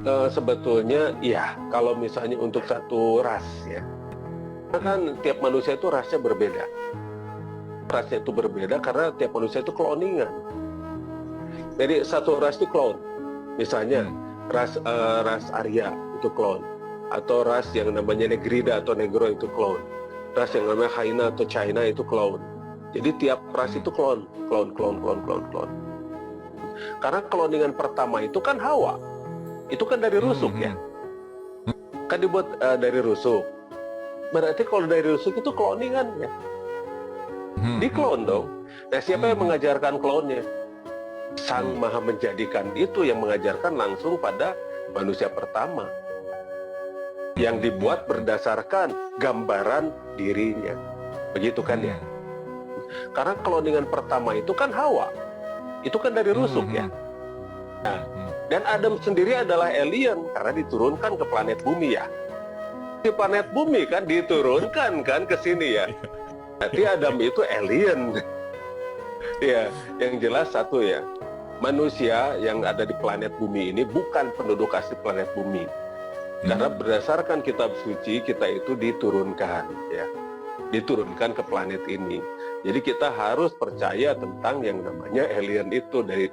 Sebetulnya ya, kalau misalnya untuk satu ras ya, kan tiap manusia itu rasnya berbeda. Rasnya itu berbeda karena tiap manusia itu kloningan. Jadi satu ras itu klon. Misalnya ras Arya itu klon, atau ras yang namanya Negrida atau Negro itu klon, ras yang namanya Haina atau China itu klon. Jadi tiap ras itu klon. Karena kloningan pertama itu kan Hawa, itu kan dari rusuk ya, kan dibuat dari rusuk. Berarti kalau dari rusuk itu kloningan ya, diklon dong. Nah, siapa yang mengajarkan klonnya? Sang Maha Menjadikan itu yang mengajarkan langsung pada manusia pertama, yang dibuat berdasarkan gambaran dirinya, begitu kan ya? Karena kloningan pertama itu kan Hawa, itu kan dari rusuk ya. Nah, dan Adam sendiri adalah alien karena diturunkan ke planet bumi ya. Di planet bumi kan diturunkan kan ke sini ya. Berarti Adam itu alien. Ya, yang jelas satu ya, manusia yang ada di planet bumi ini bukan penduduk asli planet bumi. Karena berdasarkan kitab suci kita itu diturunkan ya, diturunkan ke planet ini. Jadi kita harus percaya tentang yang namanya alien itu. Dari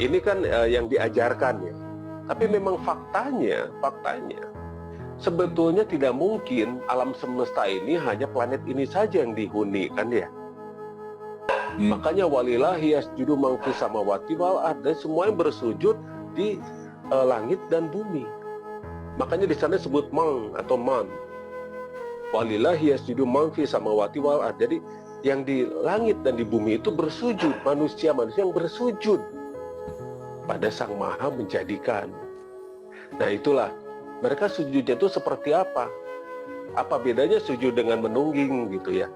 ini kan yang diajarkan ya. Tapi memang faktanya sebetulnya tidak mungkin alam semesta ini hanya planet ini saja yang dihuni kan ya. Makanya walillahi yasjudu man fis samawati wal ardh, semua yang bersujud di langit dan bumi. Makanya di sana disebut man atau man. Walillahi yasjudu man fis samawati wal ardh. Jadi yang di langit dan di bumi itu bersujud, manusia-manusia yang bersujud pada Sang Maha Menjadikan. Nah itulah, mereka sujudnya itu seperti apa? Apa bedanya sujud dengan menungging gitu ya?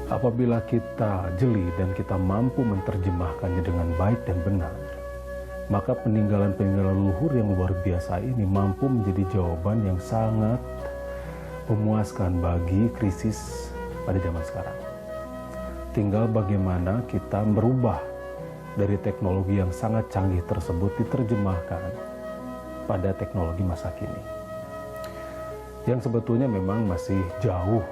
Apabila kita jeli dan kita mampu menerjemahkannya dengan baik dan benar, maka peninggalan-peninggalan leluhur yang luar biasa ini mampu menjadi jawaban yang sangat memuaskan bagi krisis pada zaman sekarang. Tinggal bagaimana kita merubah dari teknologi yang sangat canggih tersebut diterjemahkan pada teknologi masa kini, yang sebetulnya memang masih jauh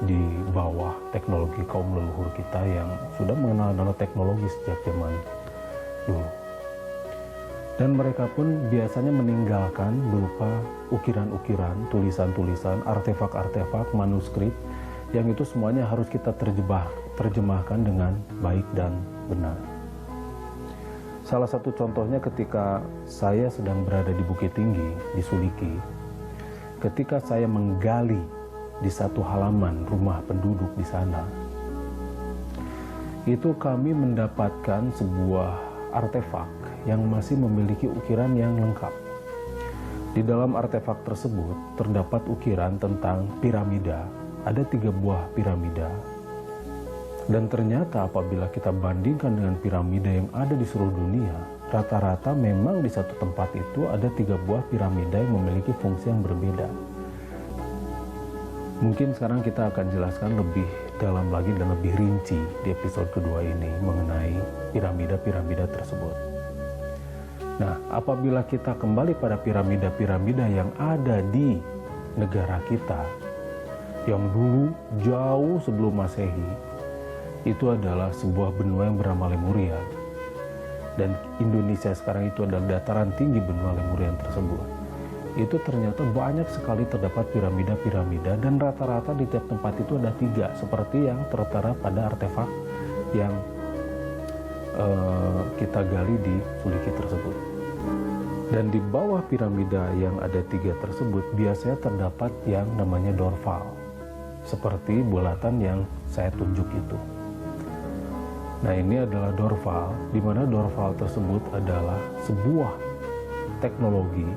di bawah teknologi kaum leluhur kita yang sudah mengenal teknologi sejak zaman dulu. Dan mereka pun biasanya meninggalkan berupa ukiran-ukiran, tulisan-tulisan, artefak-artefak, manuskrip, yang itu semuanya harus kita terjemahkan dengan baik dan benar. Salah satu contohnya ketika saya sedang berada di Bukit Tinggi, di Suliki, ketika saya menggali di satu halaman rumah penduduk di sana, itu kami mendapatkan sebuah artefak yang masih memiliki ukiran yang lengkap. Di dalam artefak tersebut terdapat ukiran tentang piramida, ada 3 buah piramida. Dan ternyata apabila kita bandingkan dengan piramida yang ada di seluruh dunia, rata-rata memang di satu tempat itu ada 3 buah piramida yang memiliki fungsi yang berbeda. Mungkin sekarang kita akan jelaskan lebih dalam lagi dan lebih rinci di episode kedua ini mengenai piramida-piramida tersebut. Nah, apabila kita kembali pada piramida-piramida yang ada di negara kita, yang dulu jauh sebelum Masehi, itu adalah sebuah benua yang bernama Lemuria. Dan Indonesia sekarang itu adalah dataran tinggi benua Lemuria tersebut. Itu ternyata banyak sekali terdapat piramida-piramida, dan rata-rata di tiap tempat itu ada 3, seperti yang tertera pada artefak yang kita gali di Suliki tersebut. Dan di bawah piramida yang ada 3 tersebut biasanya terdapat yang namanya dorval, seperti bulatan yang saya tunjuk itu. Nah, ini adalah dorval, di mana dorval tersebut adalah sebuah teknologi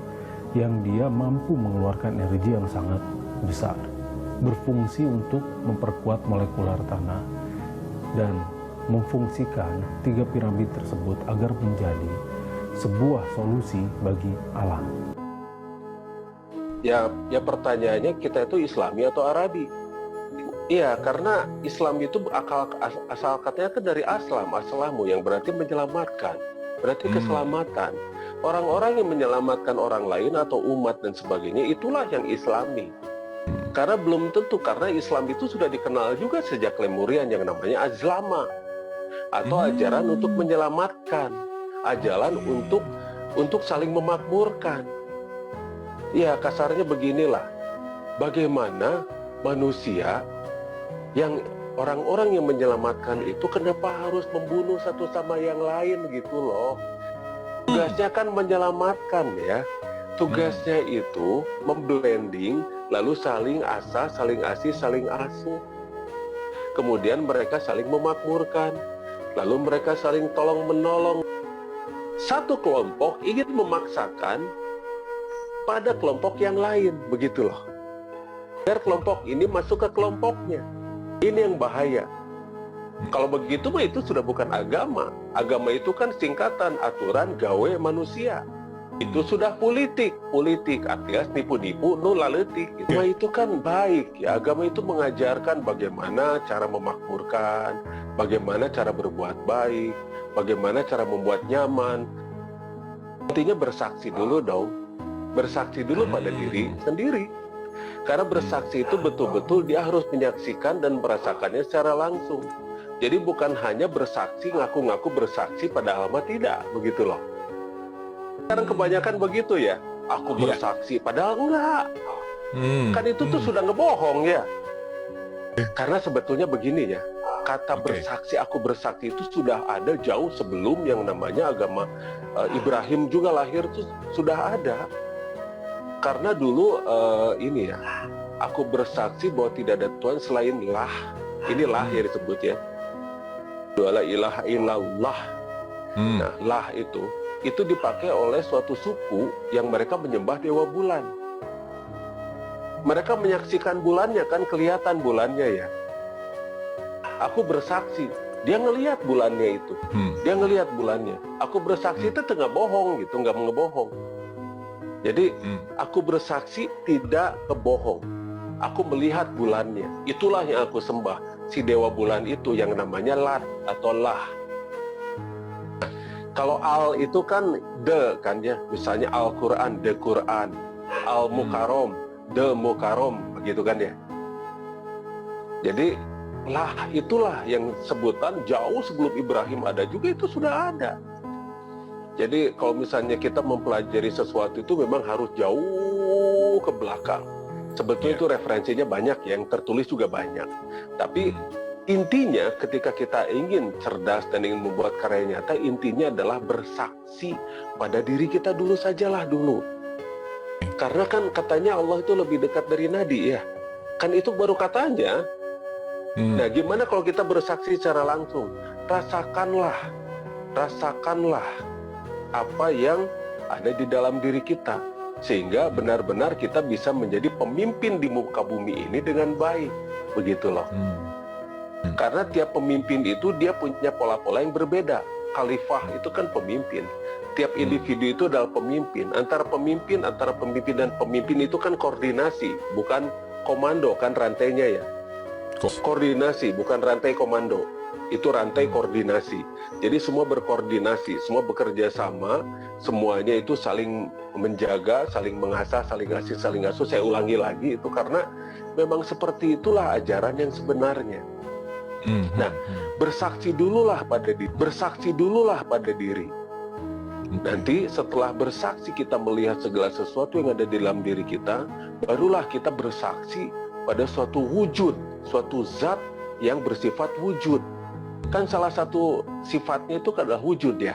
yang dia mampu mengeluarkan energi yang sangat besar, berfungsi untuk memperkuat molekular tanah dan memfungsikan 3 piramid tersebut agar menjadi sebuah solusi bagi alam. Ya pertanyaannya, kita itu Islami atau Arabi? Iya, karena Islam itu asal katanya kan dari aslamu, yang berarti menyelamatkan. berarti keselamatan. Orang-orang yang menyelamatkan orang lain atau umat dan sebagainya, itulah yang Islami. Karena belum tentu, karena Islam itu sudah dikenal juga sejak Lemurian yang namanya azlama, atau ajaran untuk menyelamatkan, ajaran untuk saling memakmurkan. Ya, kasarnya beginilah. Bagaimana manusia yang orang-orang yang menyelamatkan itu kenapa harus membunuh satu sama yang lain gitu loh. Tugasnya kan menyelamatkan ya. Tugasnya itu memblending, lalu saling asah, saling asih, saling asuh. Kemudian mereka saling memakmurkan, lalu mereka saling tolong-menolong. Satu kelompok ingin memaksakan pada kelompok yang lain, begitu loh. Biar kelompok ini masuk ke kelompoknya. Ini yang bahaya. Kalau begitu mah itu sudah bukan agama. Agama itu kan singkatan aturan gawe manusia. Itu sudah politik. Politik artinya nipu-nipu, nulaletik. Agama itu kan baik ya. Agama itu mengajarkan bagaimana cara memakmurkan, bagaimana cara berbuat baik, bagaimana cara membuat nyaman. Intinya bersaksi dulu dong. Bersaksi dulu pada diri sendiri. Karena bersaksi itu betul-betul dia harus menyaksikan dan merasakannya secara langsung. Jadi bukan hanya bersaksi, ngaku-ngaku bersaksi padahal mah tidak, begitu loh. Sekarang kebanyakan begitu ya, aku bersaksi padahal enggak. Kan itu tuh sudah ngebohong ya. Karena sebetulnya begini ya, kata bersaksi, aku bersaksi itu sudah ada jauh sebelum yang namanya agama Ibrahim juga lahir tuh sudah ada. Karena dulu ini ya, aku bersaksi bahwa tidak ada Tuhan selain lah. Inilah yang disebut ya. La ilaha illallah. Nah, lah itu dipakai oleh suatu suku yang mereka menyembah dewa bulan. Mereka menyaksikan bulannya kan, kelihatan bulannya ya. Aku bersaksi, dia ngelihat bulannya itu. Dia ngelihat bulannya. Aku bersaksi itu nggak bohong gitu, nggak ngebohong. Jadi aku bersaksi tidak kebohong. Aku melihat bulannya. Itulah yang aku sembah. Si dewa bulan itu yang namanya Lat atau Lah. Kalau Al itu kan de kan ya. Misalnya Al-Quran, de Quran. Al-Mukarom, de Mukarom. Begitu kan ya. Jadi Lah itulah yang sebutan jauh sebelum Ibrahim ada juga itu sudah ada. Jadi kalau misalnya kita mempelajari sesuatu itu memang harus jauh ke belakang. Sebetulnya itu referensinya banyak, yang tertulis juga banyak. Tapi intinya ketika kita ingin cerdas dan ingin membuat karya nyata, intinya adalah bersaksi pada diri kita dulu sajalah dulu. Karena kan katanya Allah itu lebih dekat dari nadi ya. Kan itu baru katanya. Nah gimana kalau kita bersaksi secara langsung? Rasakanlah apa yang ada di dalam diri kita. Sehingga benar-benar kita bisa menjadi pemimpin di muka bumi ini dengan baik. Begitu loh. Karena tiap pemimpin itu dia punya pola-pola yang berbeda. Khalifah itu kan pemimpin. Tiap individu itu adalah pemimpin. Antara pemimpin dan pemimpin itu kan koordinasi. Bukan komando kan rantainya ya. Koordinasi bukan rantai komando. Itu rantai koordinasi. Jadi semua berkoordinasi, semua bekerja sama, semuanya itu saling menjaga, saling mengasah, saling ngasih, saling asuh. Saya ulangi lagi itu karena memang seperti itulah ajaran yang sebenarnya. Nah, bersaksi dululah pada diri. Nanti setelah bersaksi kita melihat segala sesuatu yang ada di dalam diri kita, barulah kita bersaksi pada suatu wujud, suatu zat yang bersifat wujud. Kan salah satu sifatnya itu adalah wujud ya.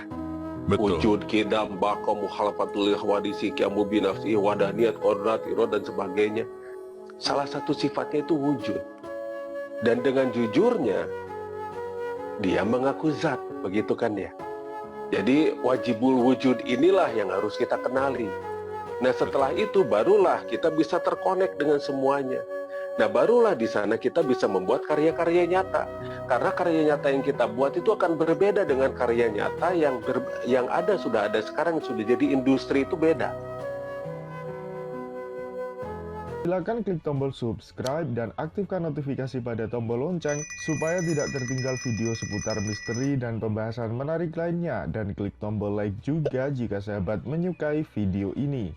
Betul. Wujud, kidam, baka, muhalafatul ihwadisi, kiamu binafsi, wadaniyat, kodrat, irod, dan sebagainya. Salah satu sifatnya itu wujud. Dan dengan jujurnya, dia mengaku zat, begitu kan ya. Jadi wajibul wujud inilah yang harus kita kenali. Nah setelah itu barulah kita bisa terkonek dengan semuanya. Nah barulah di sana kita bisa membuat karya-karya nyata. Karena karya nyata yang kita buat itu akan berbeda dengan karya nyata yang sudah ada sekarang, sudah jadi industri, itu beda. Silakan klik tombol subscribe dan aktifkan notifikasi pada tombol lonceng supaya tidak tertinggal video seputar misteri dan pembahasan menarik lainnya, dan klik tombol like juga jika sahabat menyukai video ini.